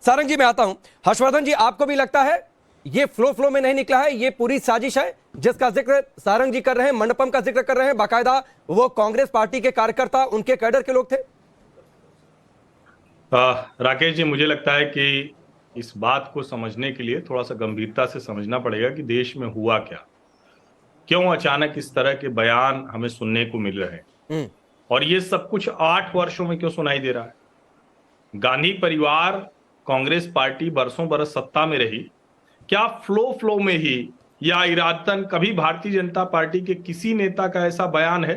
सारंग जी मैं आता हूं। हर्षवर्धन जी, आपको भी लगता है ये फ्लो में नहीं निकला है, ये पूरी साजिश है जिसका जिक्र सारंग जी कर रहे हैं, मंडपम का जिक्र कर रहे हैं, बाकायदा वो कांग्रेस पार्टी के कार्यकर्ता, उनके कैडर के लोग थे? राकेश जी, मुझे लगता है कि इस बात को समझने के लिए थोड़ा सा गंभीरता से समझना पड़ेगा कि देश में हुआ क्या, क्यों अचानक इस तरह के बयान हमें सुनने को मिल रहे हैं, और ये सब कुछ 8 वर्षों में क्यों सुनाई दे रहा है। गांधी परिवार, कांग्रेस पार्टी बरसों बरस सत्ता में रही, क्या फ्लो में ही या इरादतन कभी भारतीय जनता पार्टी के किसी नेता का ऐसा बयान है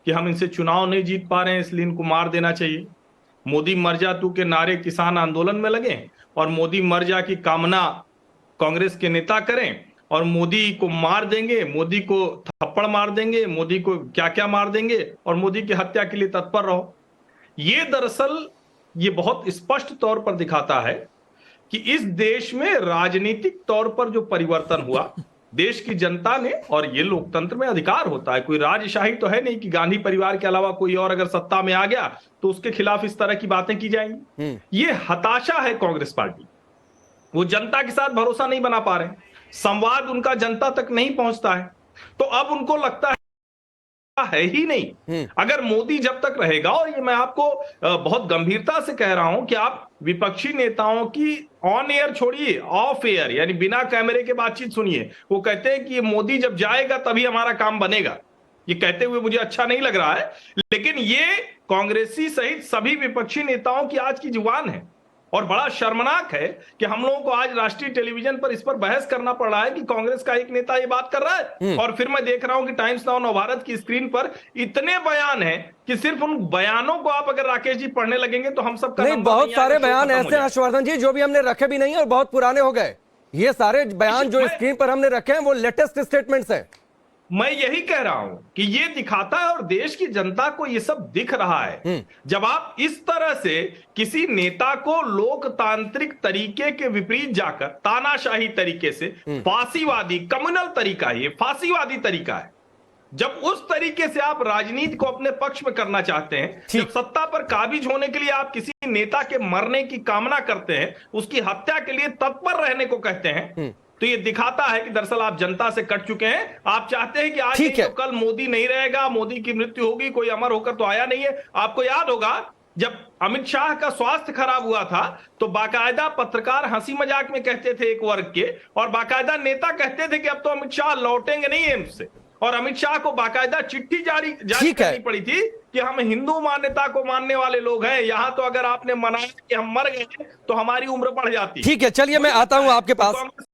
कि हम इनसे चुनाव नहीं जीत पा रहे हैं इसलिए इनको मार देना चाहिए? मोदी मर जा तू के नारे किसान आंदोलन में लगे और मोदी मर जा की कामना कांग्रेस के नेता करें और मोदी को मार देंगे, मोदी को थप्पड़ मार देंगे, मोदी को क्या क्या मार देंगे और मोदी की हत्या के लिए तत्पर रहो। ये दरअसल ये बहुत स्पष्ट तौर पर दिखाता है कि इस देश में राजनीतिक तौर पर जो परिवर्तन हुआ, देश की जनता ने, और ये लोकतंत्र में अधिकार होता है, कोई राजशाही तो है नहीं कि गांधी परिवार के अलावा कोई और अगर सत्ता में आ गया तो उसके खिलाफ इस तरह की बातें की जाएंगी। ये हताशा है कांग्रेस पार्टी, वो जनता के साथ भरोसा नहीं बना पा रहे, संवाद उनका जनता तक नहीं पहुंचता है, तो अब उनको लगता है ही नहीं। अगर मोदी जब तक रहेगा, और ये मैं आपको बहुत गंभीरता से कह रहा हूं कि आप विपक्षी नेताओं की ऑन एयर छोड़िए, ऑफ एयर यानी बिना कैमरे के बातचीत सुनिए। वो कहते हैं कि ये मोदी जब जाएगा तभी हमारा काम बनेगा। ये कहते हुए मुझे अच्छा नहीं लग रहा है, लेकिन ये कांग्रेसी सहित सभी विपक्षी नेताओं की आज की जुबान है। और बड़ा शर्मनाक है कि हम लोगों को आज राष्ट्रीय टेलीविजन पर इस पर बहस करना पड़ रहा है कि कांग्रेस का एक नेता ये बात कर रहा है, और फिर मैं देख रहा हूं कि टाइम्स नाउ नवभारत की स्क्रीन पर इतने बयान हैं कि सिर्फ उन बयानों को आप अगर राकेश जी पढ़ने लगेंगे तो हम सब का नहीं, बहुत सारे बयान ऐसे हर्षवर्धन जी जो भी हमने रखे भी नहीं और बहुत पुराने हो गए। ये सारे बयान जो स्क्रीन पर हमने रखे हैं वो लेटेस्ट स्टेटमेंट्स हैं। मैं यही कह रहा हूं कि ये दिखाता है, और देश की जनता को ये सब दिख रहा है। जब आप इस तरह से किसी नेता को लोकतांत्रिक तरीके के विपरीत जाकर तानाशाही तरीके से, फांसीवादी कम्युनल तरीका, ये फांसीवादी तरीका है, जब उस तरीके से आप राजनीति को अपने पक्ष में करना चाहते हैं, जब सत्ता पर काबिज होने के लिए आप किसी नेता के मरने की कामना करते हैं, उसकी हत्या के लिए तत्पर रहने को कहते हैं, तो ये दिखाता है कि दरअसल आप जनता से कट चुके हैं। आप चाहते हैं कि आज नहीं तो कल मोदी नहीं रहेगा, मोदी की मृत्यु होगी, कोई अमर होकर तो आया नहीं है। आपको याद होगा जब अमित शाह का स्वास्थ्य खराब हुआ था तो बाकायदा पत्रकार हंसी मजाक में कहते थे एक वर्ग के, और बाकायदा नेता कहते थे कि अब तो अमित शाह लौटेंगे नहीं एम्स से, और अमित शाह को बाकायदा चिट्ठी जारी करनी पड़ी थी कि हम हिंदू मान्यता को मानने वाले लोग हैं, यहां तो अगर आपने मनाया कि हम मर गए तो हमारी उम्र बढ़ जाती। ठीक है, चलिए मैं आता हूं आपके पास।